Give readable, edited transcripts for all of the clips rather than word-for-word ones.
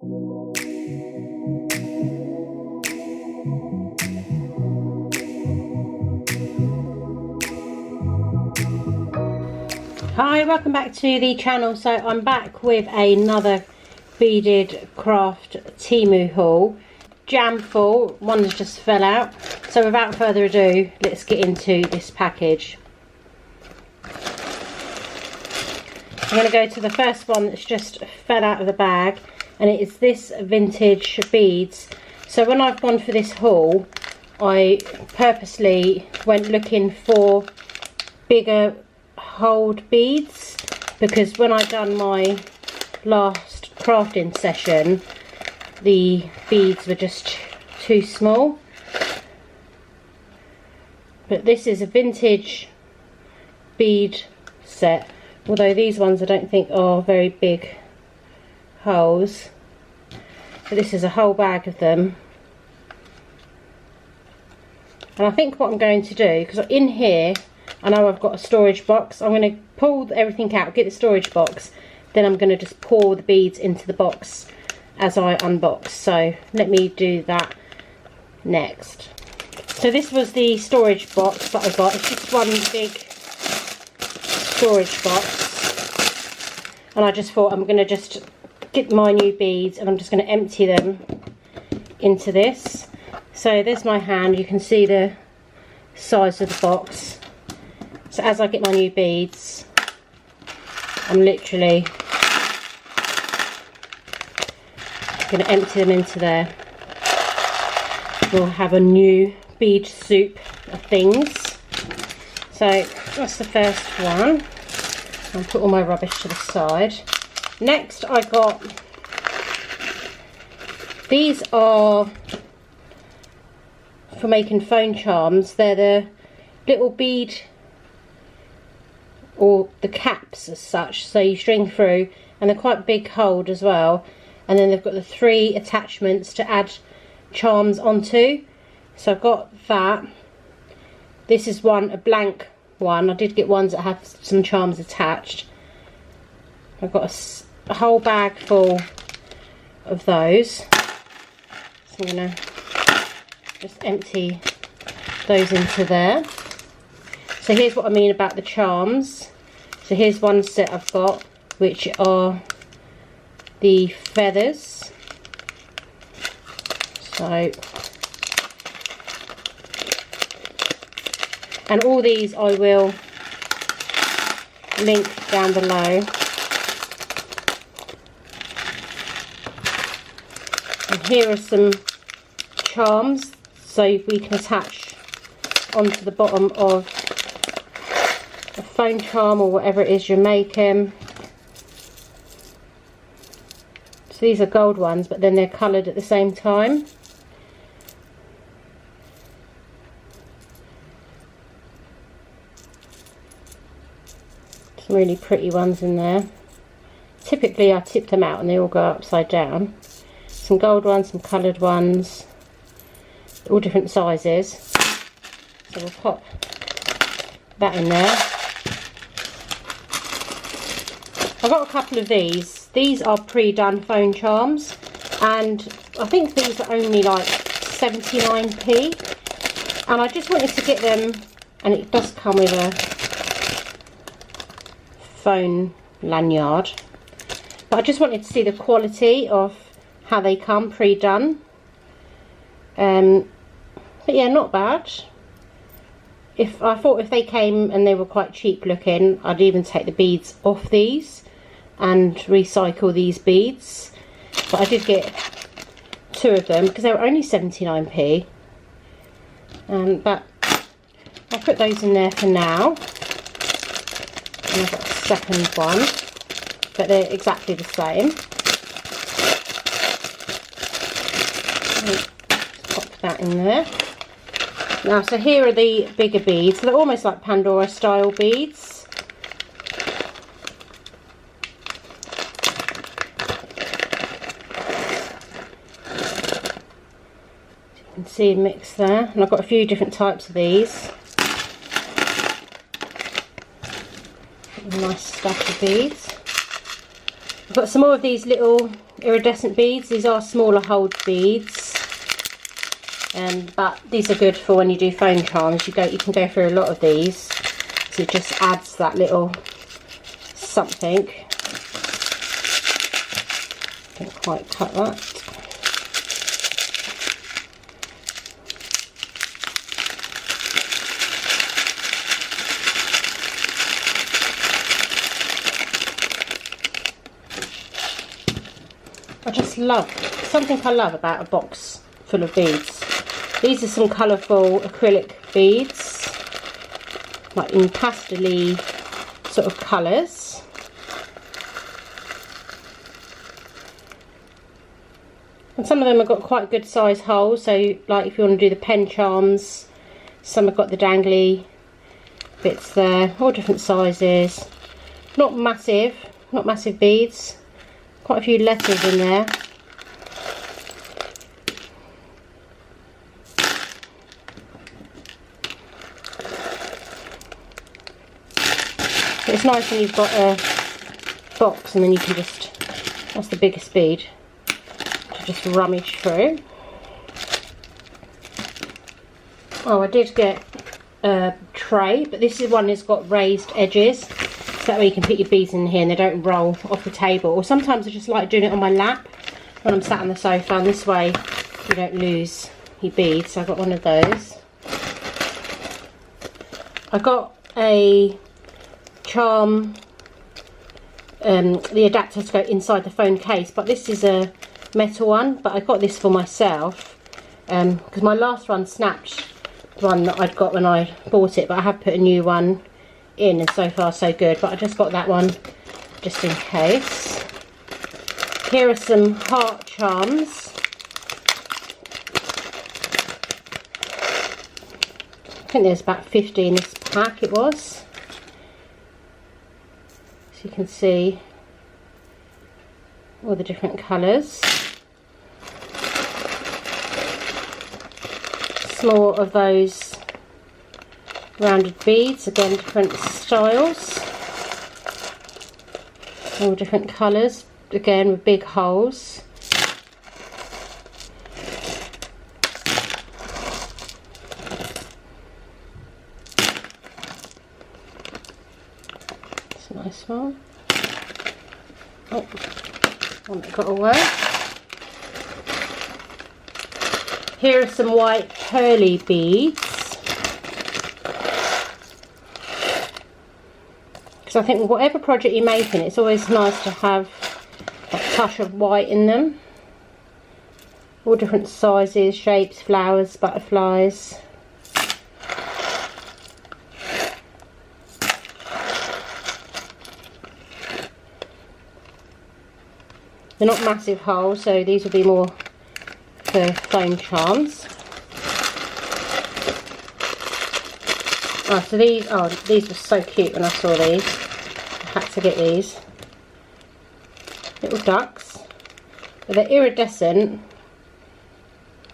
Hi, welcome back to the channel. So I'm back with another beaded craft TEMU haul. Jam full, one's just fell out. So without further ado, let's get into this package. I'm going to go to the first one that's just fell out of the bag, and it is this vintage beads. So when I've gone for this haul, I purposely went looking for bigger hold beads, because when I done my last crafting session, the beads were just too small. But this is a vintage bead set, although these ones I don't think are very big holes. But this is a whole bag of them. And I think what I'm going to do, because in here I know I've got a storage box, I'm going to pull everything out, get the storage box, then I'm going to just pour the beads into the box as I unbox. So let me do that next. So this was the storage box that I got. It's just one big storage box, and I just thought I'm going to just get my new beads and I'm just going to empty them into this. So there's my hand, you can see the size of the box. So as I get my new beads, I'm literally going to empty them into there. We'll have a new bead soup of things. So that's the first one. I'll put all my rubbish to the side. Next I got, these are for making phone charms. They're the little bead, or the caps as such, so you string through, and they're quite big hold as well, and then they've got the 3 attachments to add charms onto. So I've got that. This is one, a blank one. I did get ones that have some charms attached. I've got a whole bag full of those, so I'm gonna just empty those into there. So here's what I mean about the charms. So here's one set I've got, which are the feathers. So, and all these I will link down below. And here are some charms, so we can attach onto the bottom of a phone charm or whatever it is you're making. So these are gold ones, but then they're coloured at the same time. Some really pretty ones in there. Typically I tip them out and they all go upside down. Some gold ones, some coloured ones, all different sizes. So we'll pop that in there. I've got a couple of these. These are pre-done phone charms, and I think these are only like 79p. And I just wanted to get them, and it does come with a phone lanyard. But I just wanted to see the quality of how they come pre-done. But yeah, not bad. I thought if they came and they were quite cheap looking, I'd even take the beads off these and recycle these beads. But I did get 2 of them because they were only 79p. But I'll put those in there for now. And I've got a second one, but they're exactly the same. Pop that in there. Now, so here are the bigger beads. They're almost like Pandora style beads. You can see a mix there, and I've got a few different types of these. A nice stack of beads. I've got some more of these little iridescent beads. These are smaller hold beads, but these are good for when you do phone charms. You can go through a lot of these, so it just adds that little something. Didn't quite cut that. Something I love about a box full of beads. These are some colourful acrylic beads, like in pastel-y sort of colours. And some of them have got quite good size holes, so like if you want to do the pen charms, some have got the dangly bits there, all different sizes. Not massive beads. Quite a few letters in there. It's nice when you've got a box and then you can just, that's the biggest bead, to just rummage through. Oh, I did get a tray, but this is one that's got raised edges, so that way you can put your beads in here and they don't roll off the table. Or sometimes I just like doing it on my lap when I'm sat on the sofa, and this way you don't lose your beads. So I got one of those. I got a charm, the adapter to go inside the phone case, but this is a metal one, but I got this for myself because my last one snapped the one that I'd got when I bought it, but I have put a new one in and so far so good, but I just got that one just in case. Here are some heart charms. I think there's about 50 in this pack it was. So you can see all the different colours. Some more of those rounded beads, again different styles, all different colours, again with big holes. It's a nice one. Oh, one that got away. Here are some white pearly beads. Because I think whatever project you're making, it's always nice to have that touch of white in them. All different sizes, shapes, flowers, butterflies. They're not massive holes, so these will be more for foam charms. Oh, so these were so cute when I saw these. I had to get these. Little ducks. But they're iridescent.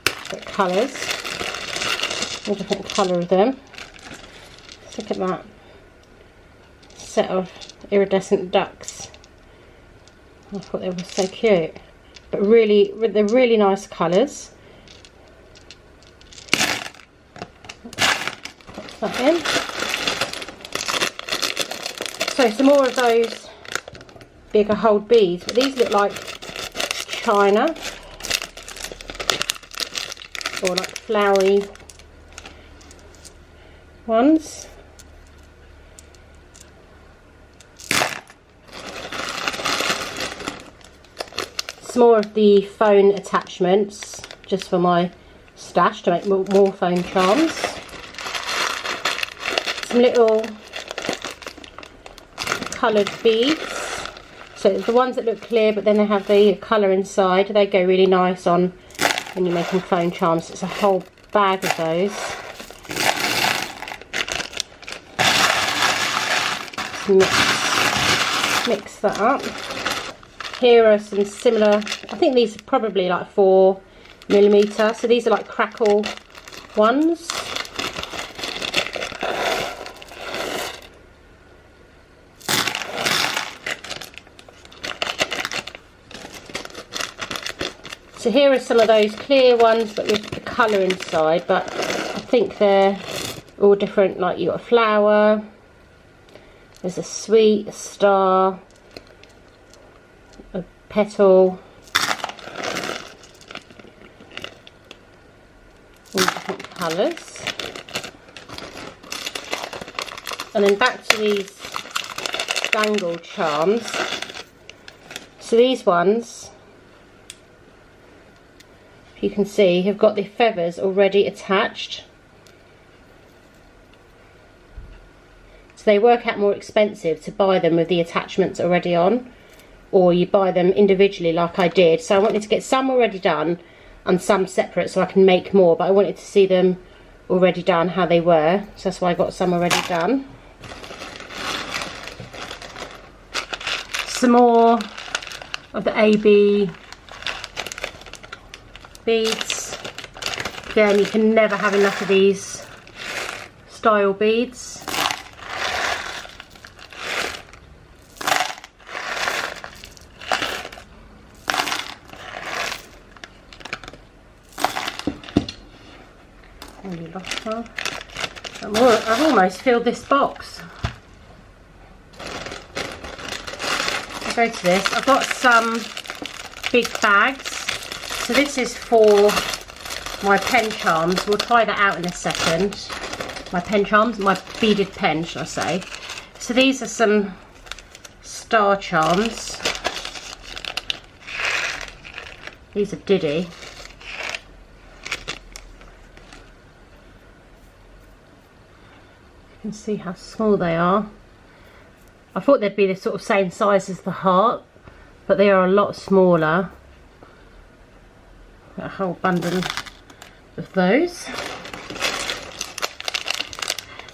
Different colours. All different colour of them. Let's look at that set of iridescent ducks. I thought they were so cute. But really, they're really nice colours. Put that in. So some more of those bigger hold beads, but these look like china or like flowery ones. Some more of the phone attachments just for my stash to make more phone charms. Some little coloured beads. So the ones that look clear but then they have the colour inside, they go really nice on when you're making phone charms. It's a whole bag of those. Mix that up. Here are some similar, I think these are probably like 4mm, so these are like crackle ones. So here are some of those clear ones but with the colour inside, but I think they're all different. Like you've got a flower, there's a sweet, a star, a petal, all different colours. And then back to these dangle charms. So these ones, if you can see, have got the feathers already attached. So they work out more expensive to buy them with the attachments already on, or you buy them individually like I did. So I wanted to get some already done and some separate so I can make more, but I wanted to see them already done, how they were. So that's why I got some already done. Some more of the AB beads. Again, you can never have enough of these style beads. I've almost filled this box. I'll go to this. I've got some big bags. So this is for my pen charms. We'll try that out in a second. My pen charms, my beaded pen, should I say. So these are some star charms. These are Diddy. You can see how small they are. I thought they'd be the sort of same size as the heart, but they are a lot smaller. Got a whole bundle of those.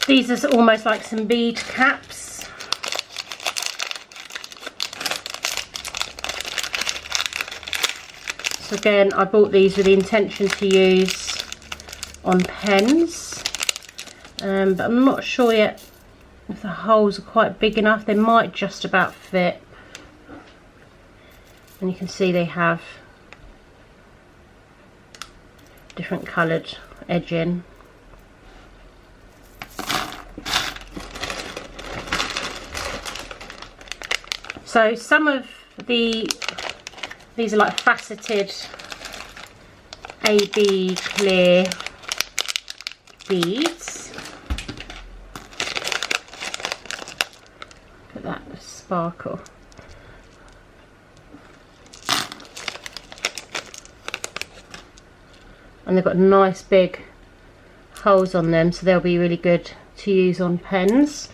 These are almost like some bead caps. So again, I bought these with the intention to use on pens. But I'm not sure yet if the holes are quite big enough. They might just about fit. And you can see they have different coloured edging. So some of these are like faceted AB clear beads. Look at that sparkle. And they've got nice big holes on them, so they'll be really good to use on pens.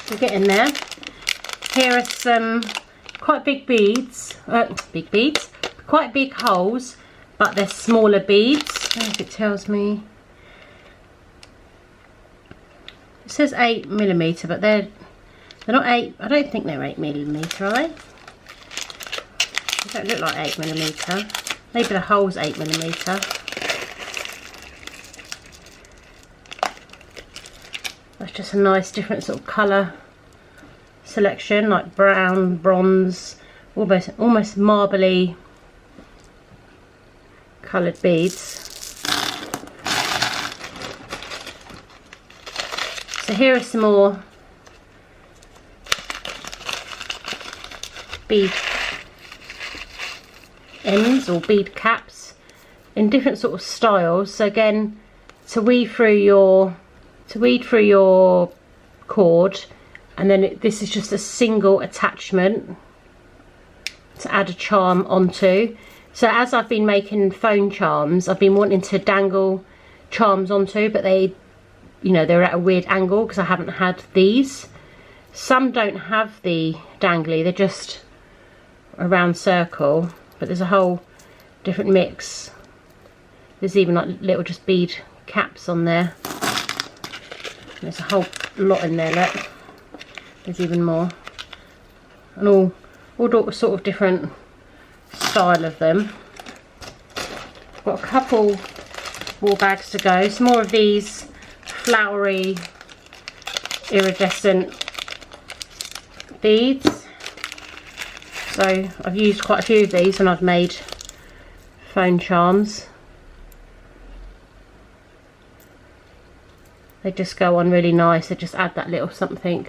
We're getting there. Here are some quite big beads, quite big holes, but they're smaller beads. I don't know if it tells me. It says 8mm, but they're not 8. I don't think they're 8mm, are they? They don't look like 8mm. Maybe the hole's 8mm. That's just a nice different sort of colour selection, like brown, bronze, almost marbly coloured beads. So here are some more bead ends or bead caps in different sort of styles. So again, to weave through your cord, and then this is just a single attachment to add a charm onto. So as I've been making phone charms, I've been wanting to dangle charms onto, but they, you know, they're at a weird angle because I haven't had these. Some don't have the dangly, they're just a round circle, but there's a whole different mix. There's even like little just bead caps on there. There's a whole lot in there, look. There's even more. And all sort of different style of them. Got a couple more bags to go. Some more of these flowery iridescent beads. So I've used quite a few of these when I've made phone charms. They just go on really nice. They just add that little something.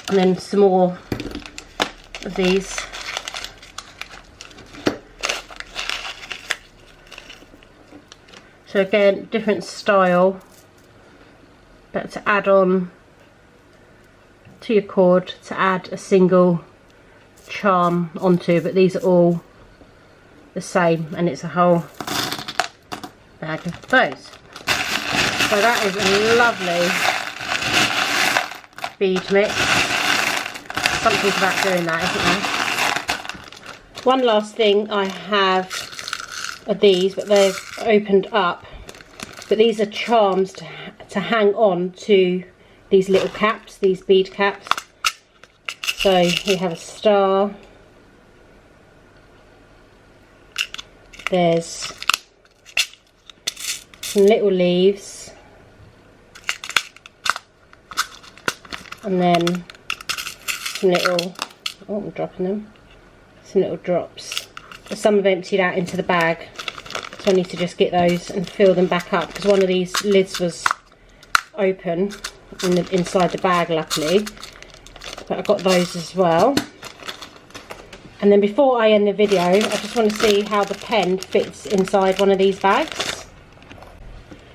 And then some more of these. So again, different style, but to add on to your cord, to add a single charm onto, but these are all the same, and it's a whole bag of those. So that is a lovely bead mix. Something about doing that, isn't there? One last thing I have are these, but they've opened up, but these are charms to hang on to these little caps, these bead caps. So you have a star, there's some little leaves, and then some little, oh, I'm dropping them, some little drops. Some have emptied out into the bag, so I need to just get those and fill them back up, because one of these lids was open inside the bag, luckily, but I got those as well. And then before I end the video, I just want to see how the pen fits inside one of these bags.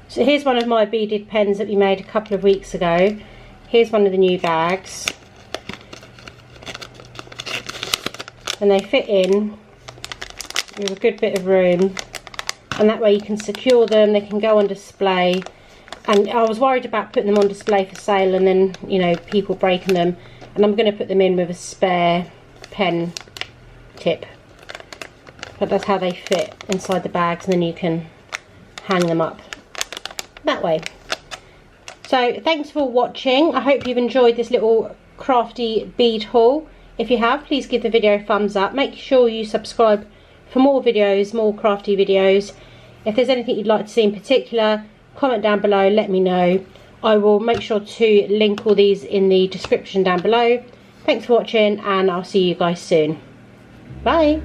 So here's one of my beaded pens that we made a couple of weeks ago. Here's one of the new bags, and they fit in with a good bit of room, and that way you can secure them, they can go on display. And I was worried about putting them on display for sale and then, you know, people breaking them, and I'm going to put them in with a spare pen tip, but that's how they fit inside the bags, and then you can hang them up that way. So thanks for watching. I hope you've enjoyed this little crafty bead haul. If you have, please give the video a thumbs up. Make sure you subscribe for more videos, more crafty videos. If there's anything you'd like to see in particular, comment down below, let me know. I will make sure to link all these in the description down below. Thanks for watching, and I'll see you guys soon. Bye.